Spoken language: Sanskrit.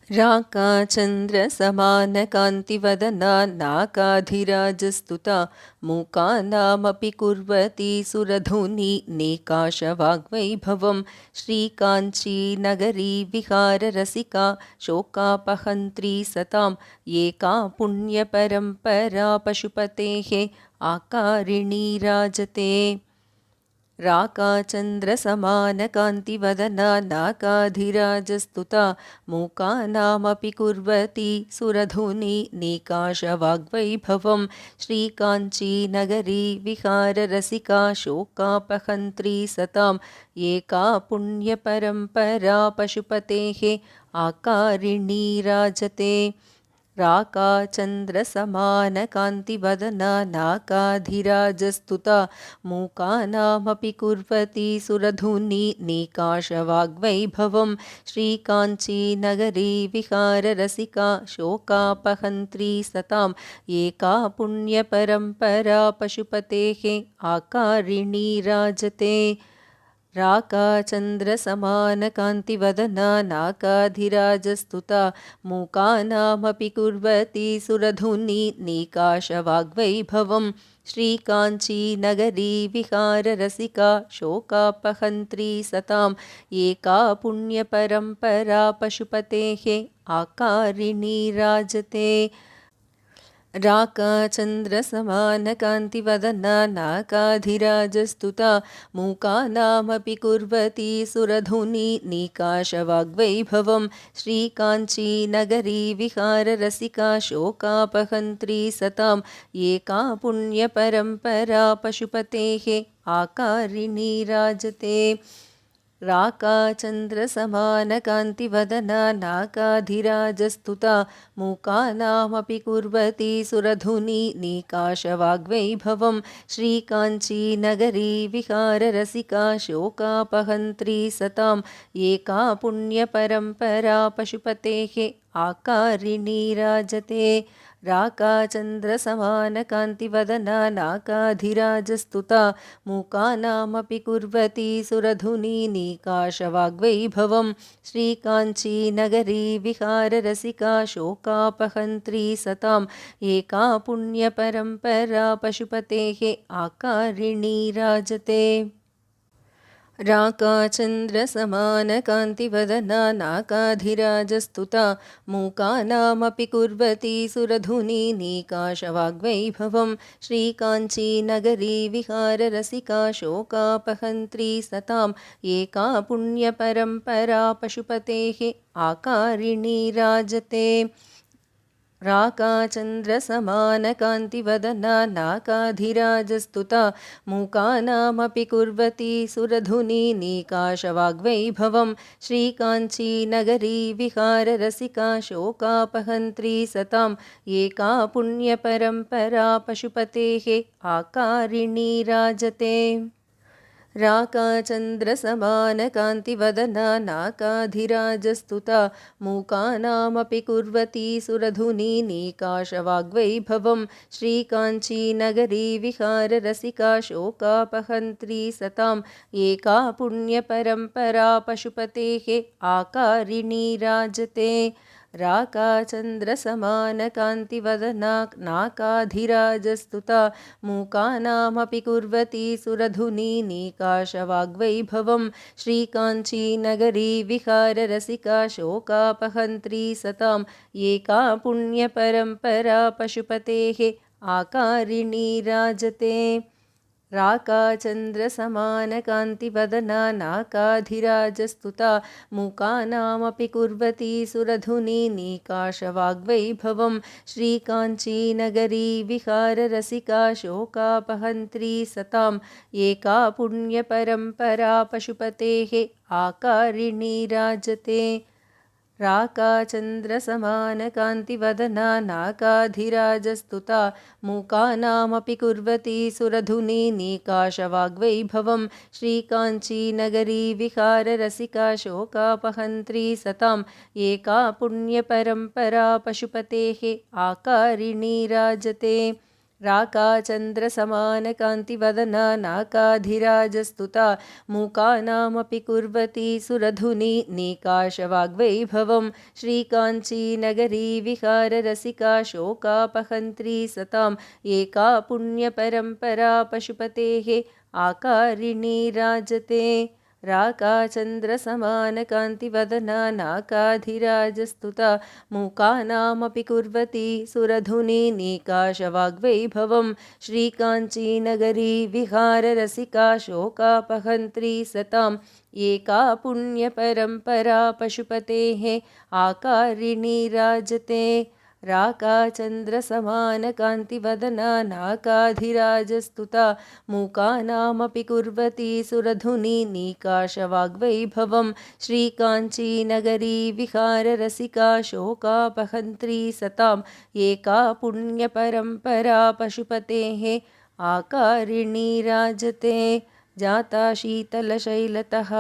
राकाचन्द्रसमानकान्तिवदना नाकाधिराजस्तुता मूकानामपि कुर्वती सुरधुनी नेकाशवाग्वैभवं श्रीकाञ्चीनगरी विहाररसिका शोकापहन्त्री सतां एका पुण्यपरम्परा पशुपतेः आकारिणी राजते। राकाचन्द्रसमानकान्तिवदना नाकाधिराजस्तुता मूकानामपि कुर्वती सुरधुनी नेकाशवाग्वैभवं श्रीकाञ्चीनगरी विहाररसिका शोकापहन्त्री सतां एका पुण्यपरम्परा पशुपतेः आकारिणी राजते। राकाचन्द्रसमानकान्तिवदना नाकाधिराजस्तुता मूकानामपि कुर्वती सुरधुनी नेकाशवाग्वैभवं श्रीकाञ्चीनगरी विहाररसिका शोकापहन्त्री सतां एका पुण्यपरम्परा पशुपतेः आकारिणी राजते। राकाचन्द्रसमानकान्तिवदना नाकाधिराजस्तुता मूकानामपि कुर्वती सुरधुनी नेकाशवाग्वैभवं श्रीकाञ्चीनगरी विहाररसिका शोकापहन्त्री सतां एका पुण्यपरम्परा पशुपतेः आकारिणी राजते। राकाचन्द्रसमानकान्तिवदना नाकाधिराजस्तुता मूकानामपि कुर्वती सुरधुनी नेकाशवाग्वैभवं श्रीकाञ्चीनगरी विहाररसिका शोकापहन्त्री सतां एका पुण्यपरम्परा पशुपतेः आकारिणी राजते। राकाचन्द्रसमानकान्तिवदना नाकाधिराजस्तुता मूकानामपि कुर्वती सुरधुनी नेकाशवाग्वैभवं श्रीकाञ्चीनगरी विहाररसिका शोकापहन्त्री सतां एका पुण्यपरम्परा पशुपतेः आकारिणी राजते। राकाचन्द्रसमानकान्तिवदना नाकाधिराजस्तुता मूकानामपि कुर्वती सुरधुनी नेकाशवाग्वैभवं श्रीकाञ्चीनगरी विहाररसिका शोकापहन्त्री सतां एका पुण्यपरम्परा पशुपतेः आकारिणी राजते। राकाचन्द्रसमानकान्तिवदना नाकाधिराजस्तुता मूकानामपि कुर्वती सुरधुनी नेकाशवाग्वैभवं श्रीकाञ्चीनगरी विहाररसिका शोकापहन्त्री सतां एका पुण्यपरम्परा पशुपतेः आकारिणी राजते। राकाचन्द्रसमानकान्तिवदना नाकाधिराजस्तुता मूकानामपि कुर्वती सुरधुनी नेकाशवाग्वैभवं श्रीकाञ्चीनगरी विहाररसिका शोकापहन्त्री सतां एका पुण्यपरम्परा पशुपतेः आकारिणी राजते। राकाचन्द्रसमानकान्तिवदना नाकाधिराजस्तुता मूकानामपि कुर्वती सुरधुनी नेकाशवाग्वैभवं श्रीकाञ्चीनगरी विहाररसिका शोकापहन्त्री सतां एका पुण्यपरम्परा पशुपतेः आकारिणी राजते। राकाचन्द्रसमानकान्तिवदना नाकाधिराजस्तुता मूकानामपि कुर्वती सुरधुनी नेकाशवाग्वैभवं श्रीकाञ्चीनगरी विहाररसिका शोकापहन्त्री सतां एका पुण्यपरम्परा पशुपतेः आकारिणी राजते। राकाचन्द्रसमानकान्तिवदना नाकाधिराजस्तुता मूकानामपि कुर्वती सुरधुनी नेकाशवाग्वैभवं श्रीकाञ्चीनगरी विहाररसिका शोकापहन्त्री सतां एका पुण्यपरम्परा पशुपतेः आकारिणी राजते। राकाचन्द्रसमानकान्तिवदना नाकाधिराजस्तुता मूकानामपि कुर्वती सुरधुनी नेकाशवाग्वैभवं श्रीकाञ्चीनगरी विहाररसिका शोकापहन्त्री सतां एका पुण्यपरम्परा पशुपतेः आकारिणी राजते। राकाचन्द्रसमानकान्तिवदना नाकाधिराजस्तुता मूकानामपि कुर्वती सुरधुनी नीकाशवाग्वैभवं श्रीकाञ्चीनगरी विहाररसिका शोकापहन्त्री सतां एका पुण्यपरम्परा पशुपतेः आकारिणी राजते राकाचन्द्रसमानकान्तिवदना नाकाधिराजस्तुता मूकानामपि कुर्वती सुरधुनी नीकाशवाग्वैभवं श्रीकाञ्चीनगरी विहाररसिका शोकापहन्त्री सतां एका पुण्यपरम्परा पशुपतेः आकारिणी राजते राकाचन्द्रसमानकान्तिवदना नाकाधिराजस्तुता मूकानामपि कुर्वती सुरधुनी नीकाशवाग्वैभवं श्रीकाञ्चीनगरी विहाररसिका शोकापहन्त्री सतां एका पुण्यपरम्परा पशुपतेः आकारिणी राजते जाता शीतलशैलतः।